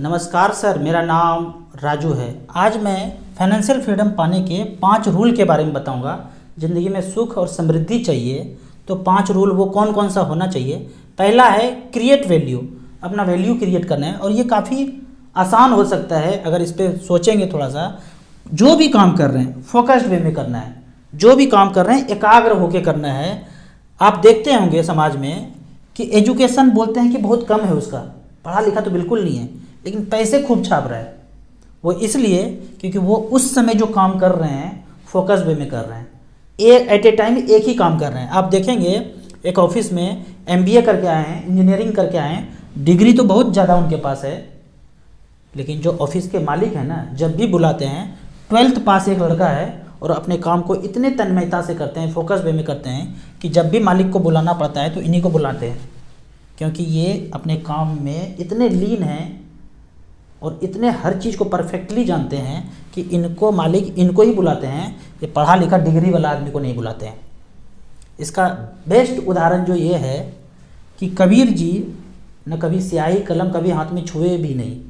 नमस्कार सर, मेरा नाम राजू है। आज मैं फाइनेंशियल फ्रीडम पाने के 5 रूल के बारे में बताऊंगा। ज़िंदगी में सुख और समृद्धि चाहिए तो 5 रूल वो कौन कौन सा होना चाहिए। पहला है क्रिएट वैल्यू, अपना वैल्यू क्रिएट करना है और ये काफ़ी आसान हो सकता है अगर इस पर सोचेंगे थोड़ा सा। जो भी काम कर रहे हैं फोकस्ड वे में करना है, जो भी काम कर रहे हैं एकाग्र होकर करना है। आप देखते होंगे समाज में कि एजुकेशन बोलते हैं कि बहुत कम है, उसका पढ़ा लिखा तो बिल्कुल नहीं है, लेकिन पैसे खूब छाप रहा है। वो इसलिए क्योंकि वो उस समय जो काम कर रहे हैं फोकस वे में कर रहे हैं, एट ए टाइम एक ही काम कर रहे हैं। आप देखेंगे एक ऑफिस में MBA करके आए हैं, इंजीनियरिंग करके आए हैं, डिग्री तो बहुत ज़्यादा उनके पास है, लेकिन जो ऑफिस के मालिक हैं ना, जब भी बुलाते हैं 12th पास एक लड़का है और अपने काम को इतने तन्मयता से करते हैं, फोकस वे में करते हैं कि जब भी मालिक को बुलाना पड़ता है तो इन्हीं को बुलाते हैं, क्योंकि ये अपने काम में इतने लीन हैं और इतने हर चीज़ को परफेक्टली जानते हैं कि इनको मालिक इनको ही बुलाते हैं, ये पढ़ा लिखा डिग्री वाला आदमी को नहीं बुलाते हैं। इसका बेस्ट उदाहरण जो ये है कि कबीर जी न कभी स्याही कलम कभी हाथ में छुए भी नहीं,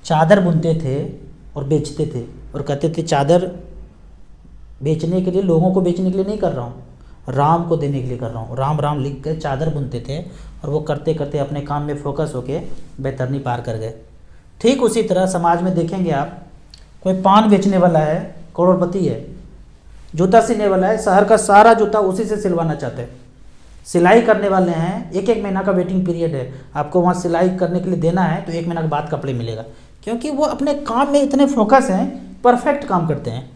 चादर बुनते थे और बेचते थे और कहते थे चादर बेचने के लिए, लोगों को बेचने के लिए नहीं कर रहा हूँ, राम को देने के लिए कर रहा हूँ। राम राम लिख कर चादर बुनते थे और वो करते करते अपने काम में फोकस होके बैतरनी पार कर गए। ठीक उसी तरह समाज में देखेंगे आप, कोई पान बेचने वाला है, करोड़पति है, जूता सिलने वाला है, शहर का सारा जूता उसी से सिलवाना चाहते हैं। सिलाई करने वाले हैं, एक महीना का वेटिंग पीरियड है, आपको वहाँ सिलाई करने के लिए देना है तो 1 महीना के बाद कपड़े मिलेगा, क्योंकि वो अपने काम में इतने फोकस हैं, परफेक्ट काम करते हैं।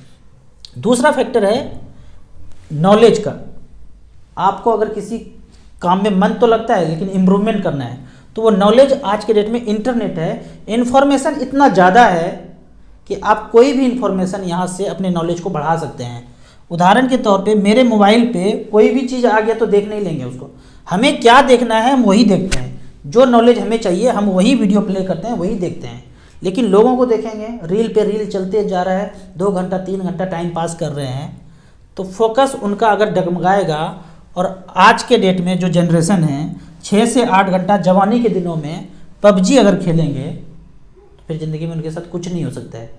दूसरा फैक्टर है नॉलेज का। आपको अगर किसी काम में मन तो लगता है लेकिन इम्प्रूवमेंट करना है तो वो नॉलेज, आज के डेट में इंटरनेट है, इन्फॉर्मेशन इतना ज़्यादा है कि आप कोई भी इन्फॉर्मेशन यहाँ से अपने नॉलेज को बढ़ा सकते हैं। उदाहरण के तौर पे मेरे मोबाइल पे कोई भी चीज़ आ गया तो देख नहीं लेंगे उसको, हमें क्या देखना है हम वही देखते हैं, जो नॉलेज हमें चाहिए हम वही वीडियो प्ले करते हैं, वही देखते हैं। लेकिन लोगों को देखेंगे रील पे रील चलते जा रहा है, 2 घंटा 3 घंटा टाइम पास कर रहे हैं, तो फोकस उनका अगर डगमगाएगा। और आज के डेट में जो जनरेशन है 6 से 8 घंटा जवानी के दिनों में PUBG अगर खेलेंगे तो फिर ज़िंदगी में उनके साथ कुछ नहीं हो सकता है।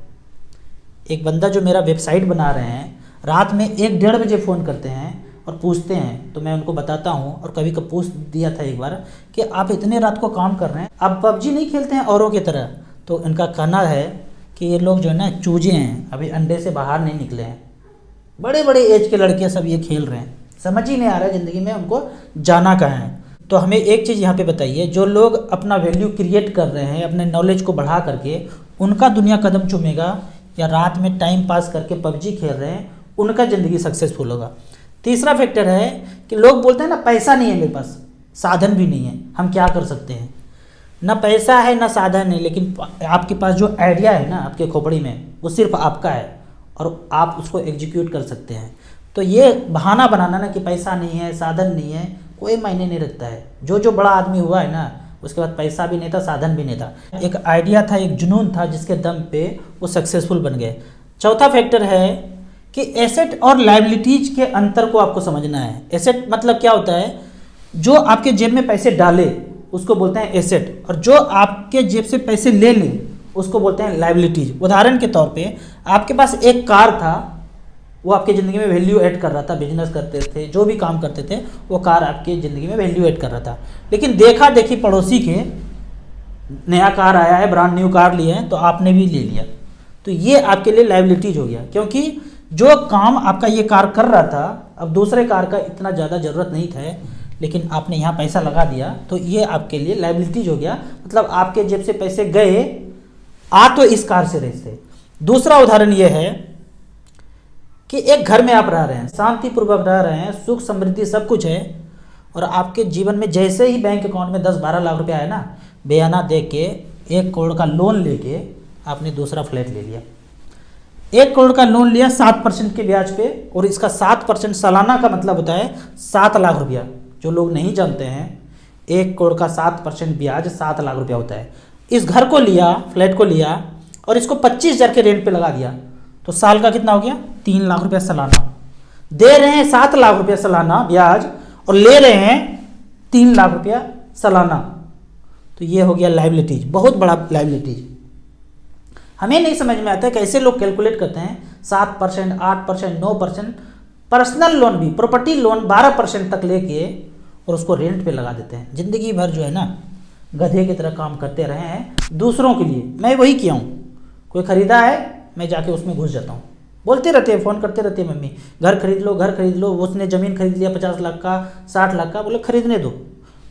एक बंदा जो मेरा वेबसाइट बना रहे हैं, रात में 1-1:30 बजे फ़ोन करते हैं और पूछते हैं, तो मैं उनको बताता हूं, और कभी कभी पूछ दिया था एक बार कि आप इतने रात को काम कर रहे हैं, आप PUBG नहीं खेलते हैं औरों की तरह? तो इनका कहना है कि ये लोग जो है ना चूजे हैं, अभी अंडे से बाहर नहीं निकले हैं, बड़े बड़े एज के लड़के सब ये खेल रहे हैं, समझ ही नहीं आ रहा है ज़िंदगी में उनको जाना कहाँ है। तो हमें एक चीज़ यहाँ पे बताइए, जो लोग अपना वैल्यू क्रिएट कर रहे हैं अपने नॉलेज को बढ़ा करके, उनका दुनिया कदम चूमेगा, या रात में टाइम पास करके PUBG खेल रहे हैं उनका ज़िंदगी सक्सेसफुल होगा। तीसरा फैक्टर है कि लोग बोलते हैं ना पैसा नहीं है मेरे पास, साधन भी नहीं है, हम क्या कर सकते हैं? ना पैसा है ना साधन है, लेकिन आपके पास जो आइडिया है ना आपके खोपड़ी में, वो सिर्फ आपका है और आप उसको एग्जीक्यूट कर सकते हैं। तो ये बहाना बनाना ना कि पैसा नहीं है साधन नहीं है, कोई मायने नहीं रखता है। जो बड़ा आदमी हुआ है ना, उसके बाद पैसा भी नहीं था साधन भी नहीं था, एक आइडिया था, एक जुनून था, जिसके दम पे वो सक्सेसफुल बन गए। चौथा फैक्टर है कि एसेट और लायबिलिटीज के अंतर को आपको समझना है। एसेट मतलब क्या होता है? जो आपके जेब में पैसे डाले उसको बोलते हैं एसेट, और जो आपके जेब से पैसे ले ले उसको बोलते हैं लायबिलिटीज। उदाहरण के तौर पे आपके पास एक कार था, वो आपकी ज़िंदगी में वैल्यू ऐड कर रहा था, बिजनेस करते थे, जो भी काम करते थे, वो कार आपकी ज़िंदगी में वैल्यू ऐड कर रहा था। लेकिन देखा देखी पड़ोसी के नया कार आया है, ब्रांड न्यू कार लिए हैं, तो आपने भी ले लिया, तो ये आपके लिए लायबिलिटीज हो गया, क्योंकि जो काम आपका ये कार कर रहा था, अब दूसरे कार का इतना ज़्यादा ज़रूरत नहीं था, लेकिन आपने यहाँ पैसा लगा दिया, तो ये आपके लिए लायबिलिटीज हो गया। मतलब आपके जेब से पैसे गए, आ तो इस कार से रहे थे। दूसरा उदाहरण ये है कि एक घर में आप रह रहे हैं, शांतिपूर्वक रह रहे हैं, सुख समृद्धि सब कुछ है, और आपके जीवन में जैसे ही बैंक अकाउंट में 10-12 लाख रुपया आया ना, बयाना दे के 1 करोड़ का लोन लेके आपने दूसरा फ्लैट ले लिया। 1 करोड़ का लोन लिया 7% के ब्याज पे, और इसका 7% सालाना का मतलब होता है 7 लाख रुपया। जो लोग नहीं जानते हैं, 1 करोड़ का 7% ब्याज 7 लाख रुपया होता है। इस घर को लिया, फ्लैट को लिया, और इसको 25,000 के रेंट पे लगा दिया, तो साल का कितना हो गया? 3 लाख रुपया सालाना। दे रहे हैं 7 लाख रुपया सालाना ब्याज और ले रहे हैं 3 लाख रुपया सालाना, तो ये हो गया लायबिलिटीज, बहुत बड़ा लायबिलिटीज। हमें नहीं समझ में आता है कैसे लोग कैलकुलेट करते हैं 7%, 8%, 9%, पर्सनल लोन भी, प्रॉपर्टी लोन 12% तक लेके और उसको रेंट पे लगा देते हैं। ज़िंदगी भर जो है ना गधे की तरह काम करते रहे हैं दूसरों के लिए। मैं वही किया हूँ, कोई ख़रीदा है मैं जाके उसमें घुस जाता हूँ। बोलते रहते हैं, फ़ोन करते रहते हैं मम्मी घर खरीद लो, घर खरीद लो। उसने ज़मीन खरीद लिया 50 लाख का, 60 लाख का, बोले खरीदने दो,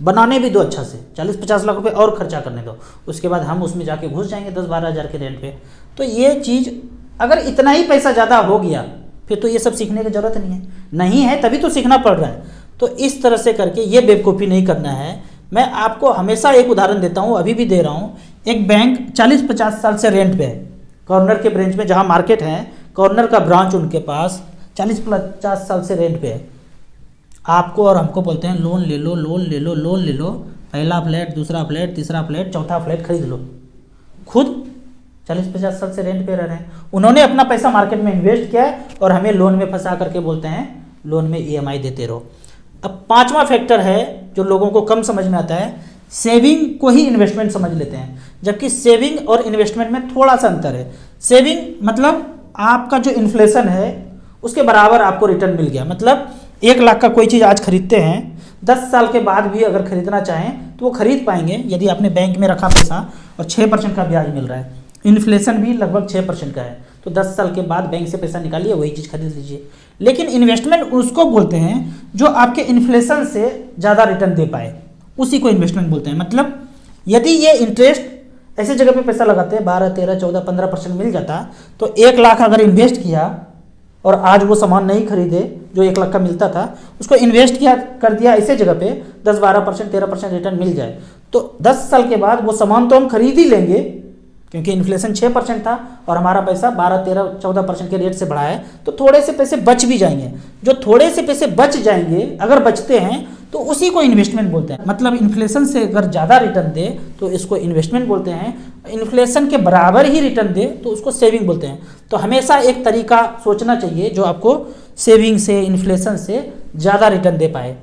बनाने भी दो अच्छा से, 40-50 लाख रुपए और खर्चा करने दो, उसके बाद हम उसमें जाके घुस जाएंगे 10-12 हज़ार के रेंट पे। तो ये चीज़ अगर इतना ही पैसा ज़्यादा हो गया फिर तो ये सब सीखने की ज़रूरत नहीं है तभी तो सीखना पड़ रहा है। तो इस तरह से करके ये बेवकूफ़ी नहीं करना है। मैं आपको हमेशा एक उदाहरण देता हूँ, अभी भी दे रहा हूँ। एक बैंक 40-50 साल से रेंट पे है, कॉर्नर के ब्रांच में, जहाँ मार्केट है कॉर्नर का ब्रांच उनके पास 40-50 साल से रेंट पे है। आपको और हमको बोलते हैं लोन ले लो, लोन ले लो, लोन ले लो, पहला फ्लैट, दूसरा फ्लैट, तीसरा फ्लैट, चौथा फ्लैट खरीद लो। खुद 40-50 साल से रेंट पे रह रहे हैं। उन्होंने अपना पैसा मार्केट में इन्वेस्ट किया है और हमें लोन में फंसा करके बोलते हैं लोन में EMI देते रहो। अब पांचवा फैक्टर है जो लोगों को कम समझ में आता है, सेविंग को ही इन्वेस्टमेंट समझ लेते हैं, जबकि सेविंग और इन्वेस्टमेंट में थोड़ा सा अंतर है। सेविंग मतलब आपका जो इन्फ्लेशन है उसके बराबर आपको रिटर्न मिल गया। मतलब 1 लाख का कोई चीज़ आज खरीदते हैं, 10 साल के बाद भी अगर खरीदना चाहें तो वो खरीद पाएंगे यदि आपने बैंक में रखा पैसा और 6% का ब्याज मिल रहा है। इन्फ्लेशन भी लगभग 6% का है, तो 10 साल के बाद बैंक से पैसा निकालिए वही चीज़ खरीद लीजिए। लेकिन इन्वेस्टमेंट उसको बोलते हैं जो आपके इन्फ्लेशन से ज़्यादा रिटर्न दे पाए, उसी को इन्वेस्टमेंट बोलते हैं। मतलब यदि ये इंटरेस्ट ऐसी जगह पे पैसा लगाते हैं 12, 13, 14, 15% मिल जाता, तो 1 लाख अगर इन्वेस्ट किया और आज वो सामान नहीं खरीदे जो 1 लाख का मिलता था, उसको इन्वेस्ट किया कर दिया ऐसे जगह पे 10-12%, 13% रिटर्न मिल जाए, तो 10 साल के बाद वो सामान तो हम खरीद ही लेंगे क्योंकि इन्फ्लेशन 6% था और हमारा पैसा 12, 13, 14% के रेट से बढ़ा है, तो थोड़े से पैसे बच भी जाएंगे। जो थोड़े से पैसे बच जाएंगे, अगर बचते हैं तो उसी को इन्वेस्टमेंट बोलते हैं। मतलब इन्फ्लेशन से अगर ज़्यादा रिटर्न दे तो इसको इन्वेस्टमेंट बोलते हैं, इन्फ्लेशन के बराबर ही रिटर्न दे तो उसको सेविंग बोलते हैं। तो हमेशा एक तरीका सोचना चाहिए जो आपको सेविंग से, इन्फ्लेशन से ज़्यादा रिटर्न दे पाए।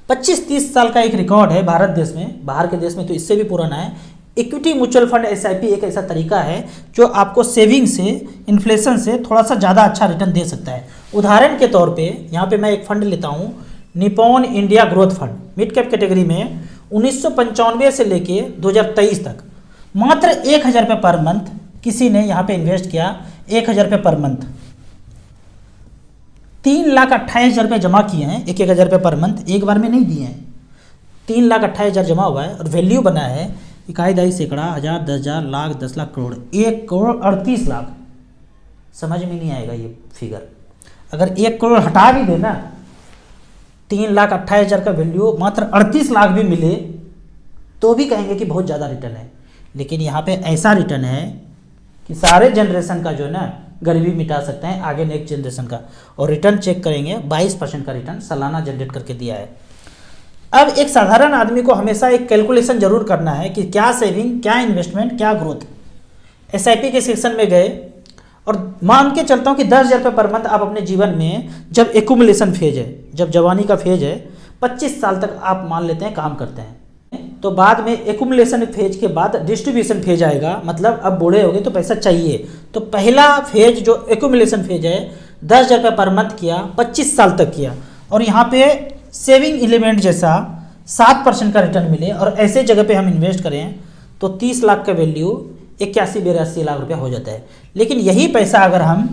25-30 साल का एक रिकॉर्ड है भारत देश में, बाहर के देश में तो इससे भी पुराना है। इक्विटी म्यूचुअल फंड SIP एक ऐसा तरीका है जो आपको सेविंग से, इन्फ्लेशन से थोड़ा सा ज़्यादा अच्छा रिटर्न दे सकता है। उदाहरण के तौर पे यहाँ पे मैं एक फंड लेता हूँ, Nippon India growth fund, mid cap category में 1995 से लेके 2023 तक मात्र 1,000 रुपये पर मंथ किसी ने यहाँ पे इन्वेस्ट किया। 1,000 रुपये पर मंथ, 3,28,000 रुपये जमा किए हैं। 1,000 रुपये पर मंथ एक बार में नहीं दिए हैं, 3,28,000 जमा हुआ है और वैल्यू बना है इकाई, दहाई, सैकड़ा, हज़ार, 10,000, लाख, 10 लाख, करोड़, 1 करोड़ 38 लाख। समझ में नहीं आएगा ये फिगर। अगर 1 करोड़ हटा भी देना, 3,28,000 का वैल्यू मात्र 38 लाख भी मिले तो भी कहेंगे कि बहुत ज़्यादा रिटर्न है। लेकिन यहाँ पे ऐसा रिटर्न है कि सारे जनरेशन का जो है ना गरीबी मिटा सकते हैं, आगे नेक्स्ट जनरेशन का। और रिटर्न चेक करेंगे 22% का रिटर्न सालाना जनरेट करके दिया है। अब एक साधारण आदमी को हमेशा एक कैलकुलेशन जरूर करना है कि क्या सेविंग, क्या इन्वेस्टमेंट, क्या ग्रोथ। SIP के सेक्शन में गए और मान के चलता हूँ कि 10,000 रुपये पर मंथ आप अपने जीवन में, जब एक्यूमुलेशन फेज है, जब जवानी का फेज है, 25 साल तक आप मान लेते हैं काम करते हैं, तो बाद में एक्यूमुलेशन फेज के बाद डिस्ट्रीब्यूशन फेज आएगा। मतलब अब बूढ़े हो गए तो पैसा चाहिए, तो पहला फेज जो एक्यूमुलेशन फेज है 10,000 रुपये पर मंथ किया, 25 साल तक किया, और यहाँ पे सेविंग एलिमेंट जैसा 7% का रिटर्न मिले और ऐसे जगह पे हम इन्वेस्ट करें तो 30 लाख का वैल्यू 81-82 लाख रुपया हो जाता है। लेकिन यही पैसा अगर हम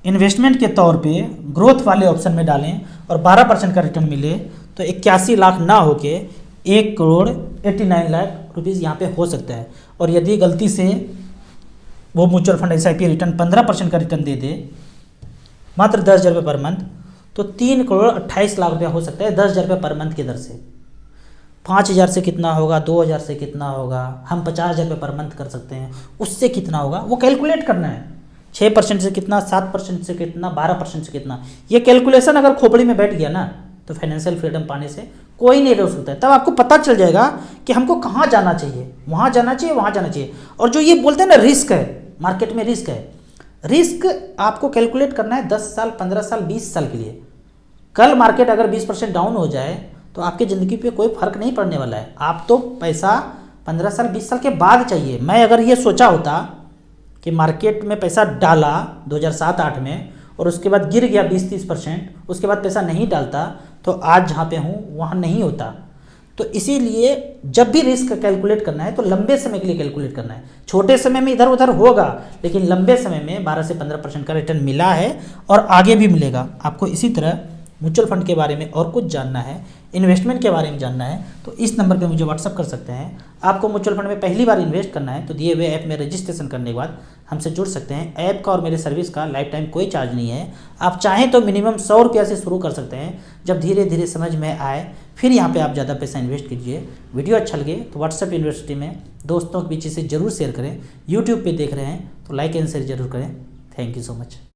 इन्वेस्टमेंट के तौर पे ग्रोथ वाले ऑप्शन में डालें और 12% का रिटर्न मिले तो 81 लाख ना होके 1 करोड़ 89 लाख रुपीज़ यहाँ पे हो सकता है। और यदि गलती से वो म्यूचुअल फंड SIP रिटर्न 15% का रिटर्न दे दे मात्र 10,000 रुपये पर मंथ, तो 3 करोड़ 28 लाख रुपया हो सकता है 10,000 रुपये पर मंथ की दर से। 5,000 से कितना होगा, 2,000 से कितना होगा, हम 50,000 रुपये पर मंथ कर सकते हैं, उससे कितना होगा वो कैलकुलेट करना है। 6% से कितना, 7% से कितना, 12% से कितना, ये कैलकुलेशन अगर खोपड़ी में बैठ गया ना तो फाइनेंशियल फ्रीडम पाने से कोई नहीं रोक सकता है। तब आपको पता चल जाएगा कि हमको कहाँ जाना चाहिए, वहाँ जाना चाहिए, वहाँ जाना चाहिए। और जो ये बोलते हैं ना रिस्क है, मार्केट में रिस्क है, रिस्क आपको कैलकुलेट करना है 10 साल, 15 साल, 20 साल के लिए। कल मार्केट अगर 20% डाउन हो जाए तो आपकी ज़िंदगी पे कोई फ़र्क नहीं पड़ने वाला है। आप तो पैसा 15 साल 20 साल के बाद चाहिए। मैं अगर ये सोचा होता कि मार्केट में पैसा डाला 2007-8 में और उसके बाद गिर गया 20-30%, उसके बाद पैसा नहीं डालता तो आज जहाँ पे हूँ वहाँ नहीं होता। तो इसीलिए जब भी रिस्क कैलकुलेट करना है तो लंबे समय के लिए कैलकुलेट करना है। छोटे समय में इधर उधर होगा, लेकिन लंबे समय में 12 से 15% का रिटर्न मिला है और आगे भी मिलेगा। आपको इसी तरह म्यूचुअल फंड के बारे में और कुछ जानना है, इन्वेस्टमेंट के बारे में जानना है, तो इस नंबर पे मुझे व्हाट्सअप कर सकते हैं। आपको म्यूचुअल फंड में पहली बार इन्वेस्ट करना है तो दिए हुए ऐप में रजिस्ट्रेशन करने के बाद हमसे जुड़ सकते हैं। ऐप का और मेरे सर्विस का लाइफ टाइम कोई चार्ज नहीं है। आप चाहें तो मिनिमम 100 रुपया से शुरू कर सकते हैं। जब धीरे धीरे समझ में आए फिर यहाँ पे आप ज़्यादा पैसा इन्वेस्ट कीजिए। वीडियो अच्छा लगे तो व्हाट्सएप यूनिवर्सिटी में दोस्तों के बीच इसे जरूर शेयर करें। यूट्यूब पे देख रहे हैं तो लाइक एंड शेयर जरूर करें। Thank you so much.